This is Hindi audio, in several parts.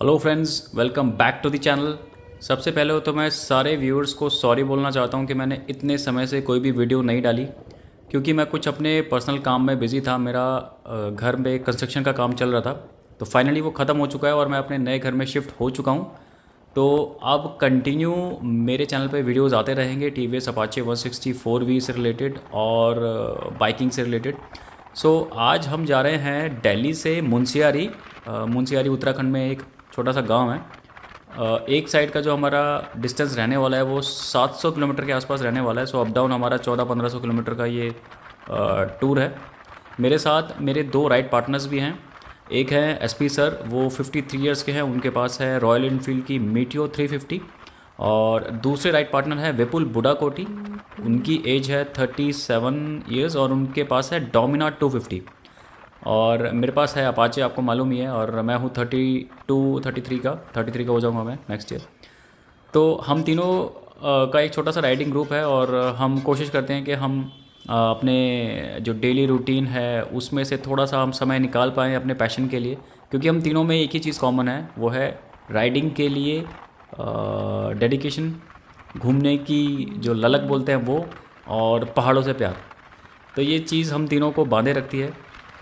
Hello friends, welcome back to the channel. सबसे पहले तो मैं सारे व्यूअर्स को सॉरी बोलना चाहता हूँ कि मैंने इतने समय से कोई भी वीडियो नहीं डाली, क्योंकि मैं कुछ अपने पर्सनल काम में बिज़ी था। मेरा घर में कंस्ट्रक्शन का काम चल रहा था, तो फाइनली वो ख़त्म हो चुका है और मैं अपने नए घर में शिफ्ट हो चुका हूँ। तो अब कंटिन्यू मेरे चैनल पे वीडियोस आते रहेंगे T V S Apache 164V से रिलेटेड और बाइकिंग से रिलेटेड। सो आज हम जा रहे हैं दिल्ली से मुंशियारी। मुंशियारी उत्तराखंड में एक छोटा सा गांव है। एक साइड का जो हमारा डिस्टेंस रहने वाला है वो 700 किलोमीटर के आसपास रहने वाला है। सो अप डाउन हमारा 1400-1500 किलोमीटर का ये टूर है। मेरे साथ मेरे दो राइड पार्टनर्स भी हैं। एक है एसपी सर, वो 53 इयर्स के हैं, उनके पास है रॉयल इनफील्ड की मीटियो 350। और दूसरे राइड पार्टनर है विपुल बुडाकोटी, उनकी एज है 37 इयर्स और उनके पास है डोमिना 250। और मेरे पास है अपाचे, आपको मालूम ही है, और मैं हूँ 33 का हो जाऊँगा मैं नेक्स्ट ईयर। तो हम तीनों का एक छोटा सा राइडिंग ग्रुप है और हम कोशिश करते हैं कि हम अपने जो डेली रूटीन है उसमें से थोड़ा सा हम समय निकाल पाएँ अपने पैशन के लिए, क्योंकि हम तीनों में एक ही चीज़ कॉमन है, वो है राइडिंग के लिए डेडिकेशन, घूमने की जो ललक बोलते हैं वो, और पहाड़ों से प्यार। तो ये चीज़ हम तीनों को बांधे रखती है।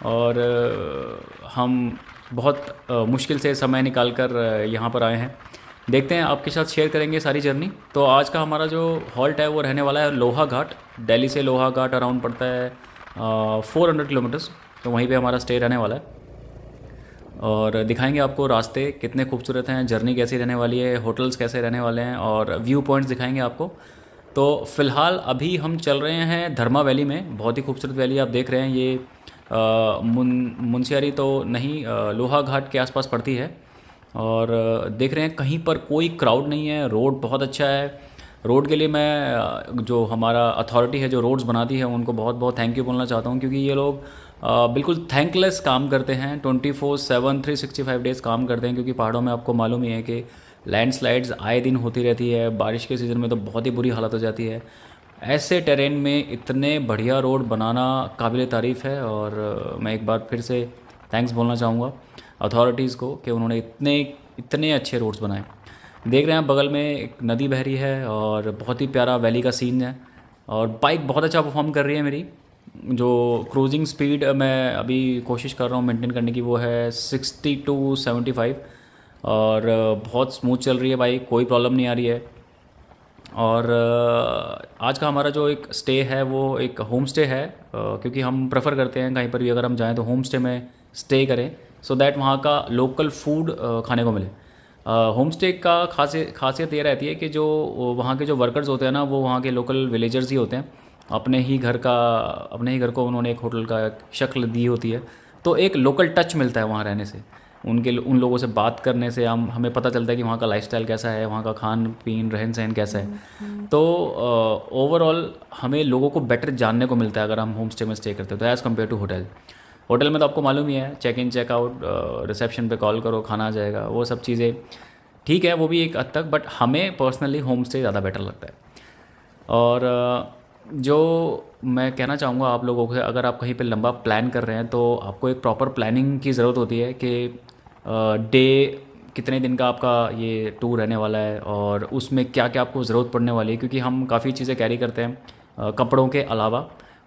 और हम बहुत मुश्किल से समय निकाल कर यहाँ पर आए हैं। देखते हैं, आपके साथ शेयर करेंगे सारी जर्नी। तो आज का हमारा जो हॉल्ट है वो रहने वाला है लोहा घाट। दिल्ली से लोहा घाट अराउंड पड़ता है 400 किलोमीटर्स। तो वहीं पे हमारा स्टे रहने वाला है और दिखाएंगे आपको रास्ते कितने खूबसूरत हैं, जर्नी कैसी रहने वाली है, होटल्स कैसे रहने वाले हैं और व्यू पॉइंट्स दिखाएंगे आपको। तो फ़िलहाल अभी हम चल रहे हैं धर्मा वैली में। बहुत ही खूबसूरत वैली आप देख रहे हैं। ये मुंशियारी तो नहीं, लोहा घाट के आसपास पड़ती है। और देख रहे हैं कहीं पर कोई क्राउड नहीं है, रोड बहुत अच्छा है। रोड के लिए मैं जो हमारा अथॉरिटी है जो रोड्स बनाती है उनको बहुत बहुत थैंक यू बोलना चाहता हूँ, क्योंकि ये लोग बिल्कुल थैंकलेस काम करते हैं। 24/7 365 डेज़ काम करते हैं, क्योंकि पहाड़ों में आपको मालूम ही है कि लैंडस्लाइड्स आए दिन होती रहती है। बारिश के सीज़न में तो बहुत ही बुरी हालत हो जाती है। ऐसे टेरेन में इतने बढ़िया रोड बनाना काबिल तारीफ़ है। और मैं एक बार फिर से थैंक्स बोलना चाहूँगा अथॉरिटीज़ को कि उन्होंने इतने इतने अच्छे रोड्स बनाए। देख रहे हैं बगल में एक नदी बह रही है और बहुत ही प्यारा वैली का सीन है। और बाइक बहुत अच्छा परफॉर्म कर रही है मेरी। जो क्रूजिंग स्पीड मैं अभी कोशिश कर रहा हूँ मेंटेन करने की वो है 60 to 75। और बहुत स्मूथ चल रही है बाइक, कोई प्रॉब्लम नहीं आ रही है। और आज का हमारा जो एक स्टे है वो एक होम स्टे है, क्योंकि हम प्रेफर करते हैं कहीं पर भी अगर हम जाएं तो होम स्टे में स्टे करें, सो दैट वहाँ का लोकल फूड खाने को मिले। होम स्टे का खासियत ये रहती है कि जो वहाँ के जो वर्कर्स होते हैं ना, वो वहाँ के लोकल विलेजर्स ही होते हैं। अपने ही घर को उन्होंने एक होटल का शक्ल दी होती है। तो एक लोकल टच मिलता है वहाँ रहने से। उन लोगों से बात करने से हमें पता चलता है कि वहाँ का लाइफस्टाइल कैसा है, वहाँ का खान पीन रहन सहन कैसा है। तो ओवरऑल हमें लोगों को बेटर जानने को मिलता है अगर हम होम स्टे में स्टे करते हैं तो as compare to hotel. Hotel में तो आपको मालूम ही है, चेक इन चेकआउट, रिसेप्शन पे कॉल करो खाना आ जाएगा, वो सब चीज़ें ठीक है, वो भी एक हद तक, बट हमें पर्सनली होम स्टे ज़्यादा बेटर लगता है। और जो मैं कहना चाहूँगा आप लोगों को, अगर आप कहीं पे लंबा प्लान कर रहे हैं तो आपको एक प्रॉपर प्लानिंग की ज़रूरत होती है कि डे कितने दिन का आपका ये टूर रहने वाला है और उसमें क्या क्या आपको ज़रूरत पड़ने वाली है, क्योंकि हम काफ़ी चीज़ें कैरी करते हैं कपड़ों के अलावा।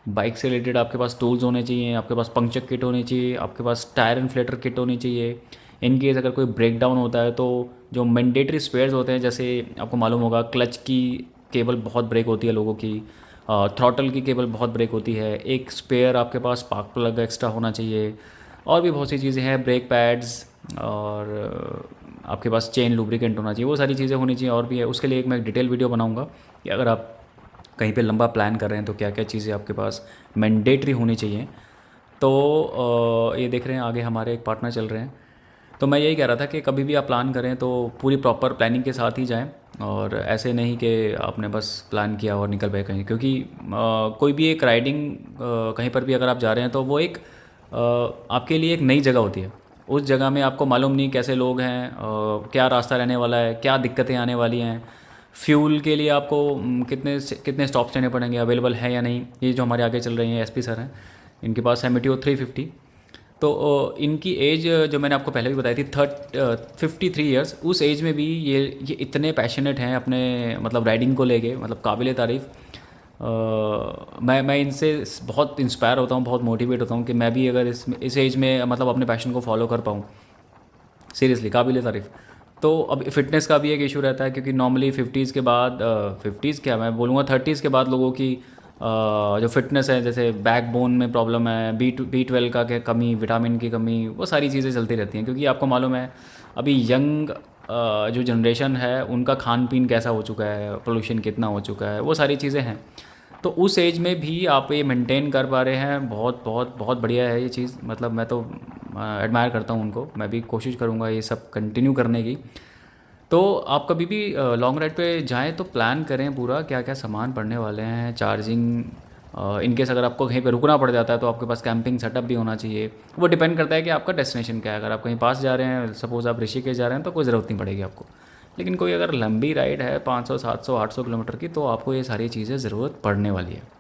बाइक से रिलेटेड आपके पास टूल्स होने चाहिए, आपके पास पंक्चर किट होनी चाहिए, आपके पास टायर इन्फ्लेटर किट होनी चाहिए। इन केस अगर कोई ब्रेक डाउन होता है तो जो मैंडेटरी स्पेयर्स होते हैं, जैसे आपको मालूम होगा क्लच की केबल बहुत ब्रेक होती है लोगों की, थ्रॉटल की केबल बहुत ब्रेक होती है, एक स्पेयर आपके पास स्पार्क प्लग एक्स्ट्रा होना चाहिए। और भी बहुत सी चीज़ें हैं, ब्रेक पैड्स, और आपके पास चेन लुब्रिकेंट होना चाहिए, वो सारी चीज़ें होनी चाहिए। और भी है, उसके लिए मैं एक डिटेल वीडियो बनाऊंगा कि अगर आप कहीं पे लंबा प्लान कर रहे हैं तो क्या क्या चीज़ें आपके पास मैंडेटरी होनी चाहिए। तो ये देख रहे हैं आगे हमारे एक पार्टनर चल रहे हैं। तो मैं यही कह रहा था कि कभी भी आप प्लान करें तो पूरी प्रॉपर प्लानिंग के साथ ही जाएं, और ऐसे नहीं कि आपने बस प्लान किया और निकल गए कहीं। क्योंकि कोई भी एक राइडिंग कहीं पर भी अगर आप जा रहे हैं तो वो एक आपके लिए एक नई जगह होती है। उस जगह में आपको मालूम नहीं कैसे लोग हैं, क्या रास्ता रहने वाला है, क्या दिक्कतें आने वाली हैं, फ्यूल के लिए आपको कितने स्टॉप्स लेने पड़ेंगे, अवेलेबल है या नहीं। ये जो हमारे आगे चल रही हैं एसपी सर हैं, इनके पास है मीटियो 350। तो इनकी एज जो मैंने आपको पहले भी बताई थी 53 ईयर्स, उस एज में भी ये इतने पैशनेट हैं अपने मतलब राइडिंग को लेके, मतलब काबिल तारीफ़। मैं इनसे बहुत इंस्पायर होता हूँ, बहुत मोटिवेट होता हूँ कि मैं भी अगर इस एज में मतलब अपने पैशन को फॉलो कर पाऊँ। सीरियसली काबिल तारीफ़। तो अब फिटनेस का भी एक इशू रहता है, क्योंकि नॉर्मली 50s के बाद 50s क्या मैं बोलूँगा 30s के बाद लोगों की जो फिटनेस है, जैसे बैक बोन में प्रॉब्लम है, B12 का क्या कमी, विटामिन की कमी, वो सारी चीज़ें चलती रहती हैं। क्योंकि आपको मालूम है अभी यंग जो जनरेशन है उनका खान पीन कैसा हो चुका है, पोल्यूशन कितना हो चुका है, वो सारी चीज़ें हैं। तो उस एज में भी आप ये मेंटेन कर पा रहे हैं, बहुत बहुत बहुत बढ़िया है ये चीज़। मतलब मैं तो एडमायर करता हूँ उनको, मैं भी कोशिश करूँगा ये सब कंटिन्यू करने की। तो आप कभी भी लॉन्ग राइड पे जाएँ तो प्लान करें पूरा क्या क्या सामान पड़ने वाले हैं, चार्जिंग, इन केस अगर आपको कहीं पे रुकना पड़ जाता है तो आपके पास कैंपिंग सेटअप भी होना चाहिए। वो डिपेंड करता है कि आपका डेस्टिनेशन क्या है। अगर आप कहीं पास जा रहे हैं, सपोज़ आप ऋषिकेश जा रहे हैं, तो कोई ज़रूरत नहीं पड़ेगी आपको। लेकिन कोई अगर लंबी राइड है 500 700 800 किलोमीटर की, तो आपको ये सारी चीज़ें ज़रूरत पड़ने वाली है।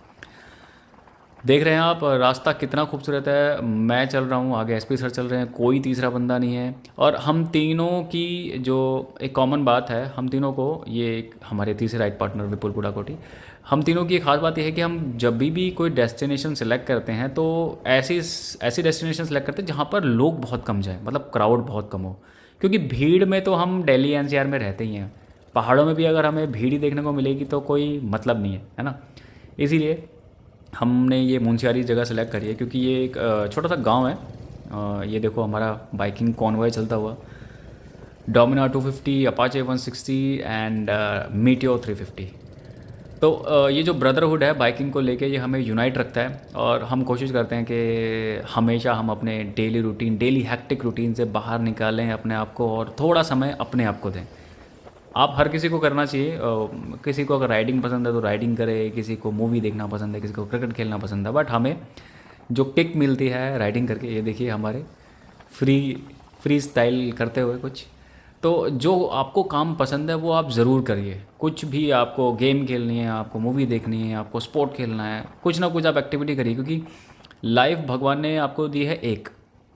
देख रहे हैं आप रास्ता कितना खूबसूरत है। मैं चल रहा हूँ, आगे एसपी सर चल रहे हैं, कोई तीसरा बंदा नहीं है। और हम तीनों की जो एक कॉमन बात है, हम तीनों को, ये एक हमारे तीसरे राइड पार्टनर विपुल पुडाकोटी, हम तीनों की एक खास बात यह है कि हम जब भी कोई डेस्टिनेशन सेलेक्ट करते हैं तो ऐसी ऐसी डेस्टिनेशन सेलेक्ट करते हैं जहाँ पर लोग बहुत कम जाएँ, मतलब क्राउड बहुत कम हो। क्योंकि भीड़ में तो हम दिल्ली एनसीआर में रहते ही हैं, पहाड़ों में भी अगर हमें भीड़ ही देखने को मिलेगी तो कोई मतलब नहीं है ना। इसीलिए हमने ये मुंशियारी जगह सेलेक्ट करी है, क्योंकि ये एक छोटा सा गांव है। ये देखो हमारा बाइकिंग कॉन्वॉय चलता हुआ, डोमिनार 250, अपाचे 160 एंड मीटियो 350। तो ये जो ब्रदरहुड है बाइकिंग को लेके, ये हमें यूनाइट रखता है। और हम कोशिश करते हैं कि हमेशा हम अपने daily routine, daily hectic routine से बाहर निकालें अपने आप को और थोड़ा समय अपने आप को दें। आप हर किसी को करना चाहिए। किसी को अगर राइडिंग पसंद है तो राइडिंग करे, किसी को मूवी देखना पसंद है, किसी को क्रिकेट खेलना पसंद है। बट हमें जो किक मिलती है राइडिंग करके, ये देखिए हमारे फ्री फ्री स्टाइल करते हुए कुछ, तो जो आपको काम पसंद है वो आप ज़रूर करिए। कुछ भी, आपको गेम खेलनी है, आपको मूवी देखनी है, आपको स्पोर्ट खेलना है, कुछ ना कुछ आप एक्टिविटी करिए। क्योंकि लाइफ भगवान ने आपको दी है एक,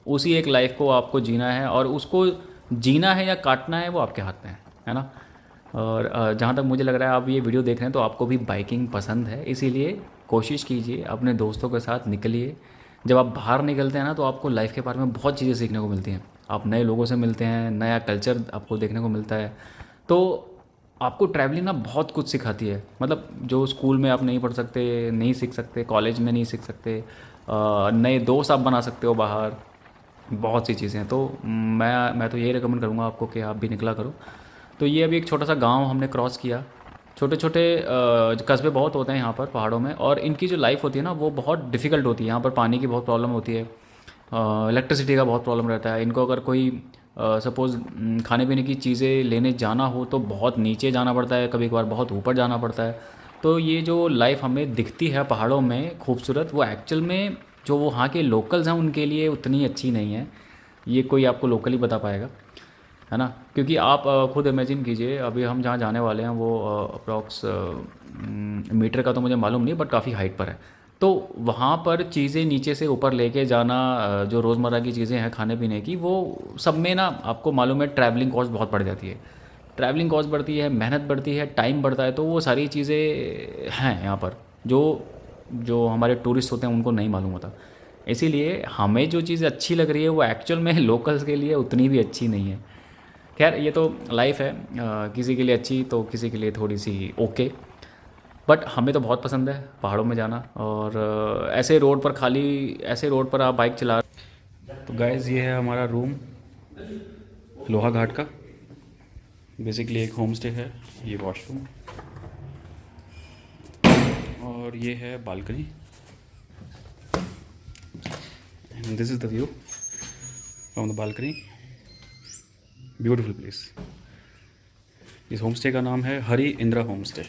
उसी एक लाइफ को आपको जीना है, और उसको जीना है या काटना है वो आपके हाथ में है ना। और जहाँ तक मुझे लग रहा है आप ये वीडियो देख रहे हैं तो आपको भी बाइकिंग पसंद है, इसीलिए कोशिश कीजिए अपने दोस्तों के साथ निकलिए। जब आप बाहर निकलते हैं ना तो आपको लाइफ के बारे में बहुत चीज़ें सीखने को मिलती हैं। आप नए लोगों से मिलते हैं, नया कल्चर आपको देखने को मिलता है। तो आपको ट्रैवलिंग ना बहुत कुछ सिखाती है, मतलब जो स्कूल में आप नहीं पढ़ सकते, नहीं सीख सकते, कॉलेज में नहीं सीख सकते। नए दोस्त आप बना सकते हो बाहर, बहुत सी चीज़ें हैं। तो मैं तो यही रिकमेंड करूँगा आपको कि आप भी निकला करो। तो ये अभी एक छोटा सा गांव हमने क्रॉस किया। छोटे छोटे कस्बे बहुत होते हैं यहाँ पर पहाड़ों में, और इनकी जो लाइफ होती है ना वो बहुत डिफ़िकल्ट होती है। यहाँ पर पानी की बहुत प्रॉब्लम होती है, इलेक्ट्रिसिटी का बहुत प्रॉब्लम रहता है। इनको अगर कोई सपोज़ खाने पीने की चीज़ें लेने जाना हो तो बहुत नीचे जाना पड़ता है, कभी कभार बहुत ऊपर जाना पड़ता है। तो ये जो लाइफ हमें दिखती है पहाड़ों में खूबसूरत, वो एक्चुअल में जो वहाँ के लोकल्स हैं उनके लिए उतनी अच्छी नहीं है। ये कोई आपको लोकल ही बता पाएगा, है ना। क्योंकि आप खुद इमेजिन कीजिए, अभी हम जहाँ जाने वाले हैं वो अप्रॉक्स मीटर का तो मुझे मालूम नहीं, बट काफ़ी हाइट पर है। तो वहाँ पर चीज़ें नीचे से ऊपर लेके जाना, जो रोज़मर्रा की चीज़ें हैं खाने पीने की, वो सब में ना आपको मालूम है ट्रैवलिंग कॉस्ट बहुत बढ़ जाती है। ट्रैवलिंग कॉस्ट बढ़ती है, मेहनत बढ़ती है, टाइम बढ़ता है। तो वो सारी चीज़ें हैं यहाँ पर जो जो हमारे टूरिस्ट होते हैं उनको नहीं मालूम होता। इसीलिए हमें जो चीज़ अच्छी लग रही है वो एक्चुअल में लोकल्स के लिए उतनी भी अच्छी नहीं है। खैर ये तो लाइफ है, किसी के लिए अच्छी तो किसी के लिए थोड़ी सी ओके। बट हमें तो बहुत पसंद है पहाड़ों में जाना। और ऐसे रोड पर, खाली ऐसे रोड पर आप बाइक चला। तो गाइस ये है हमारा रूम लोहा घाट का। बेसिकली एक होम स्टे है, ये वॉशरूम, और ये है balcony, and this is the view from the balcony. Beautiful place. इस होम स्टे का नाम है हरि इंद्रा होम स्टे।